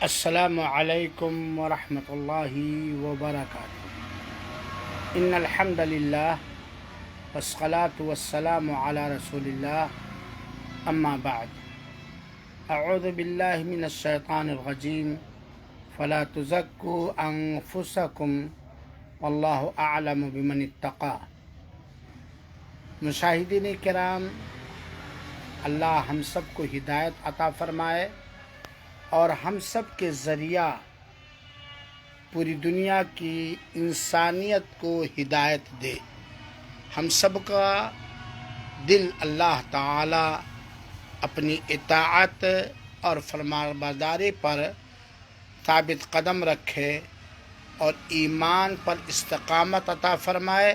السلام علیکم ورحمۃ اللہ وبرکاتہ۔ ان الحمد للہ والصلاة والسلام علی رسول اللہ، اما بعد، اعوذ باللہ من الشیطان الرجیم، فلا تزکوا انفسکم واللہ اعلم بمن اتقی۔ مشاہدین کرام، اللہ ہم سب کو ہدایت عطا فرمائے اور ہم سب کے ذریعہ پوری دنیا کی انسانیت کو ہدایت دے۔ ہم سب کا دل اللہ تعالی اپنی اطاعت اور فرمانبرداری پر ثابت قدم رکھے اور ایمان پر استقامت عطا فرمائے،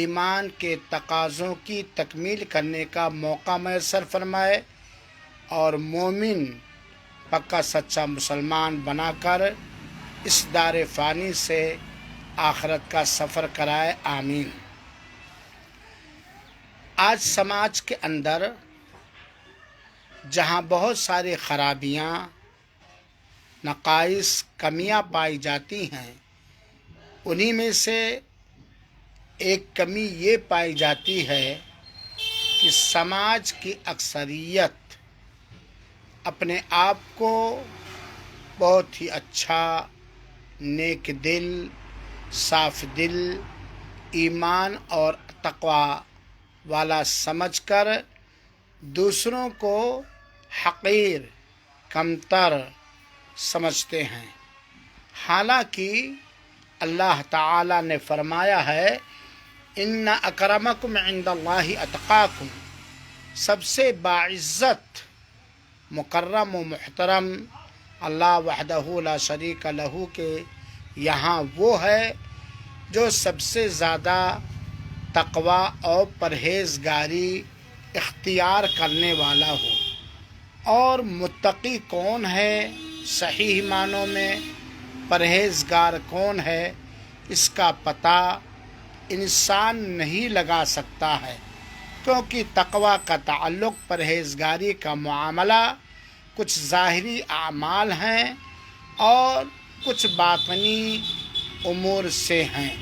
ایمان کے تقاضوں کی تکمیل کرنے کا موقع میسر فرمائے اور مومن پکا سچا مسلمان بنا کر اس دار فانی سے آخرت کا سفر کرائے، آمین۔ آج سماج کے اندر جہاں بہت ساری خرابیاں، نقائص، کمیاں پائی جاتی ہیں، انہی میں سے ایک کمی یہ پائی جاتی ہے کہ سماج کی اکثریت اپنے آپ کو بہت ہی اچھا، نیک دل، صاف دل، ایمان اور تقوی والا سمجھ کر دوسروں کو حقیر، کمتر سمجھتے ہیں، حالانکہ اللہ تعالی نے فرمایا ہے ان اکرمکم عند اللہ اتقاکم، سب سے باعزت، مکرم و محترم اللہ وحدہ لا شریک لہ کے یہاں وہ ہے جو سب سے زیادہ تقوی اور پرہیزگاری اختیار کرنے والا ہو۔ اور متقی کون ہے، صحیح معنوں میں پرہیزگار کون ہے، اس کا پتہ انسان نہیں لگا سکتا ہے، کیونکہ تقوی کا تعلق، پرہیزگاری کا معاملہ کچھ ظاہری اعمال ہیں اور کچھ باطنی امور سے ہیں۔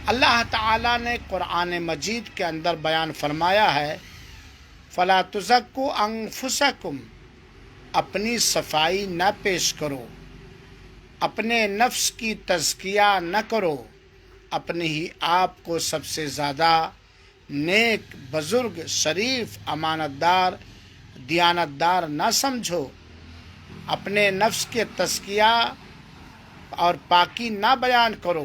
اللہ تعالیٰ نے قرآن مجید کے اندر بیان فرمایا ہے فَلَا تُزَكُّوا أَنفُسَكُمْ، اپنی صفائی نہ پیش کرو، اپنے نفس کی تزکیہ نہ کرو، اپنے ہی آپ کو سب سے زیادہ نیک، بزرگ، شریف، امانت دار، دیانتدار نہ سمجھو، اپنے نفس کے تزکیہ اور پاکی نہ بیان کرو۔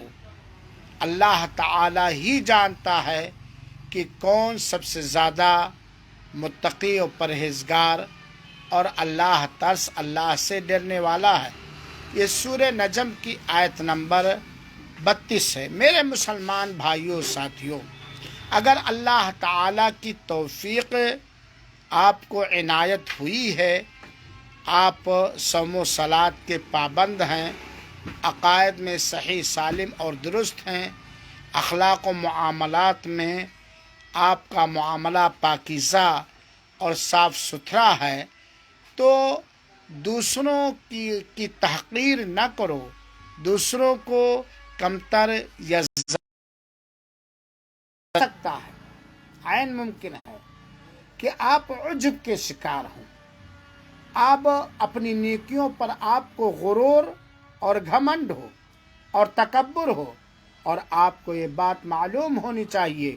اللہ تعالی ہی جانتا ہے کہ کون سب سے زیادہ متقی و پرہیزگار اور اللہ ترس، اللہ سے ڈرنے والا ہے۔ یہ سورہ نجم کی آیت نمبر 32 ہے۔ میرے مسلمان بھائیوں، ساتھیوں، اگر اللہ تعالی کی توفیق آپ کو عنایت ہوئی ہے، آپ صوم و صلات کے پابند ہیں، عقائد میں صحیح، سالم اور درست ہیں، اخلاق و معاملات میں آپ کا معاملہ پاکیزہ اور صاف ستھرا ہے، تو دوسروں کی تحقیر نہ کرو، دوسروں کو کمتر یا سکتا ہے، عین ممکن ہے کہ آپ عجب کے شکار ہوں، آپ اپنی نیکیوں پر آپ کو غرور اور گھمنڈ ہو اور تکبر ہو، اور آپ کو یہ بات معلوم ہونی چاہیے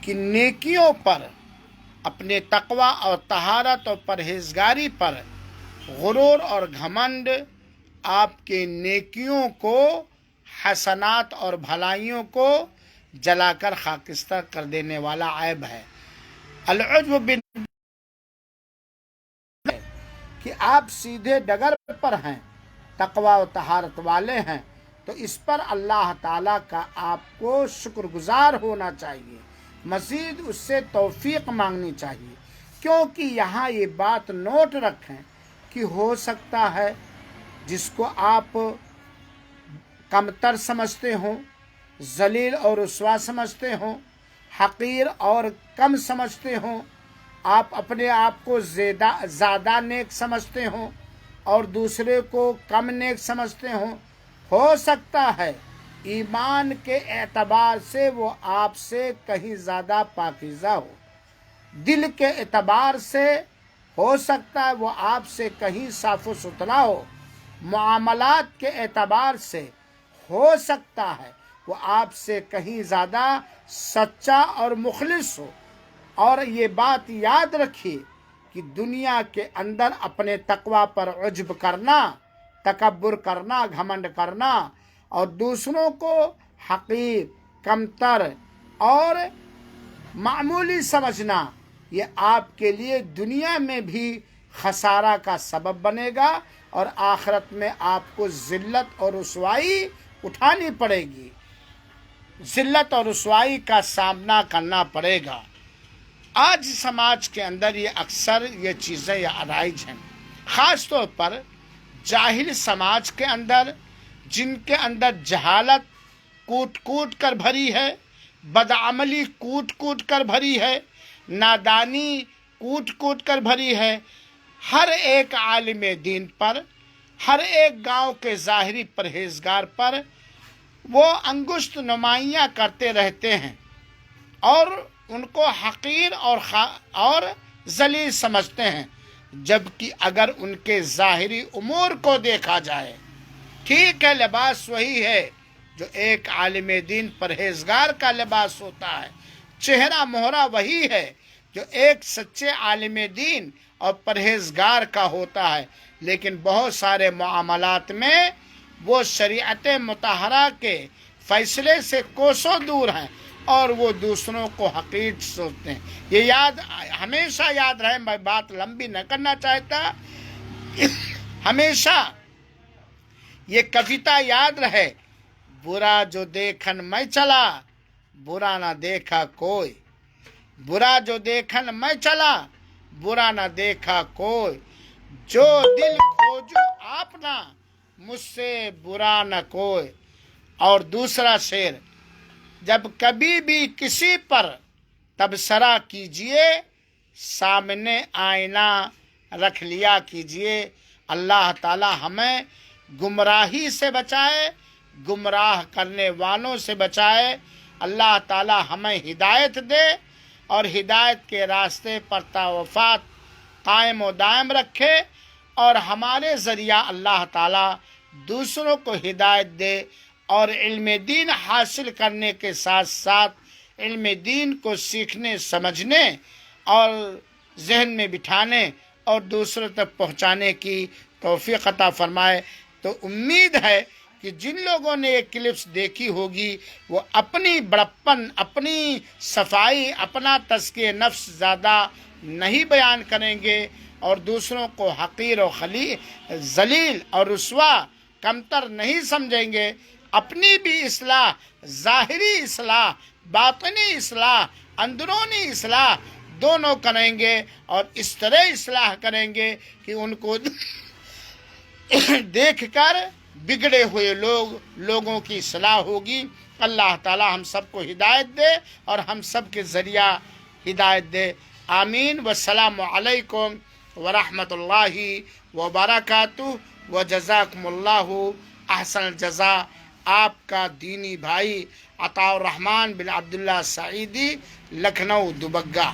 کہ نیکیوں پر، اپنے تقوی اور طہارت اور پرہیزگاری پر غرور اور گھمنڈ آپ کے نیکیوں کو، حسنات اور بھلائیوں کو جلا کر خاکستر کر دینے والا عیب ہے۔ العجب کہ آپ سیدھے ڈگر پر ہیں، تقوی و طہارت والے ہیں، تو اس پر اللہ تعالیٰ کا آپ کو شکر گزار ہونا چاہیے، مزید اس سے توفیق مانگنی چاہیے، کیونکہ یہاں یہ بات نوٹ رکھیں کہ ہو سکتا ہے جس کو آپ کمتر سمجھتے ہوں، ذلیل اور رسوا سمجھتے ہوں، حقیر اور کم سمجھتے ہوں، آپ اپنے آپ کو زیادہ نیک سمجھتے ہوں، اور دوسرے کو کم نیک سمجھتے ہوں، ہو سکتا ہے ایمان کے اعتبار سے وہ آپ سے کہیں زیادہ پاکیزہ ہو، دل کے اعتبار سے ہو سکتا ہے وہ آپ سے کہیں صاف و ستھرا ہو، معاملات کے اعتبار سے ہو سکتا ہے وہ آپ سے کہیں زیادہ سچا اور مخلص ہو۔ اور یہ بات یاد رکھیے کہ دنیا کے اندر اپنے تقوی پر عجب کرنا، تکبر کرنا، گھمنڈ کرنا اور دوسروں کو حقیر، کمتر اور معمولی سمجھنا، یہ آپ کے لیے دنیا میں بھی خسارہ کا سبب بنے گا اور آخرت میں آپ کو ذلت اور رسوائی اٹھانی پڑے گی، ذلت اور رسوائی کا سامنا کرنا پڑے گا۔ آج سماج کے اندر یہ اکثر یہ چیزیں یہ رائج ہیں، خاص طور پر جاہل سماج کے اندر، جن کے اندر جہالت کوٹ کوٹ کر بھری ہے، بدعملی کوٹ کوٹ کر بھری ہے، نادانی کوٹ کوٹ کر بھری ہے۔ ہر ایک عالم دین پر، ہر ایک گاؤں کے ظاہری پرہیزگار پر وہ انگشت نمائیاں کرتے رہتے ہیں اور ان کو حقیر اور ذلیل سمجھتے ہیں، جبکہ اگر ان کے ظاہری امور کو دیکھا جائے، ٹھیک ہے لباس وہی ہے جو ایک عالم دین پرہیزگار کا لباس ہوتا ہے، چہرہ مہرہ وہی ہے جو ایک سچے عالم دین اور پرہیزگار کا ہوتا ہے، لیکن بہت سارے معاملات میں وہ شریعت مطہرہ کے فیصلے سے کوسوں دور ہیں اور وہ دوسروں کو حقیر سوچتے ہیں۔ یہ ہمیشہ یاد رہے، میں بات لمبی نہ کرنا چاہتا، ہمیشہ یہ کویتا یاد رہے، برا جو دیکھن میں چلا، برا نہ دیکھا کوئی، برا جو دیکھن میں چلا، برا نہ دیکھا کوئی، جو دل کھوجو آپنا، مجھ سے برا نہ کوئی۔ اور دوسرا شعر، جب کبھی بھی کسی پر تبصرہ کیجئے، سامنے آئینہ رکھ لیا کیجئے۔ اللہ تعالی ہمیں گمراہی سے بچائے، گمراہ کرنے والوں سے بچائے۔ اللہ تعالی ہمیں ہدایت دے اور ہدایت کے راستے پر تا وفات قائم و دائم رکھے، اور ہمارے ذریعہ اللہ تعالی دوسروں کو ہدایت دے اور علم دین حاصل کرنے کے ساتھ ساتھ علم دین کو سیکھنے، سمجھنے اور ذہن میں بٹھانے اور دوسروں تک پہنچانے کی توفیق عطا فرمائے۔ تو امید ہے کہ جن لوگوں نے یہ کلپس دیکھی ہوگی وہ اپنی بڑپن، اپنی صفائی، اپنا تزکیہ نفس زیادہ نہیں بیان کریں گے اور دوسروں کو حقیر و ذلیل اور رسوا، کمتر نہیں سمجھیں گے۔ اپنی بھی اصلاح، ظاہری اصلاح، باطنی اصلاح، اندرونی اصلاح دونوں کریں گے اور اس طرح اصلاح کریں گے کہ ان کو دیکھ کر بگڑے ہوئے لوگوں کی اصلاح ہوگی۔ اللہ تعالی ہم سب کو ہدایت دے اور ہم سب کے ذریعہ ہدایت دے، آمین۔ والسلام علیکم ورحمۃ اللہ وبرکاتہ، وجزاکم اللہ احسن الجزا۔ آپ کا دینی بھائی عطاء الرحمن بن عبداللہ سعیدی، لکھنؤ دوبگہ۔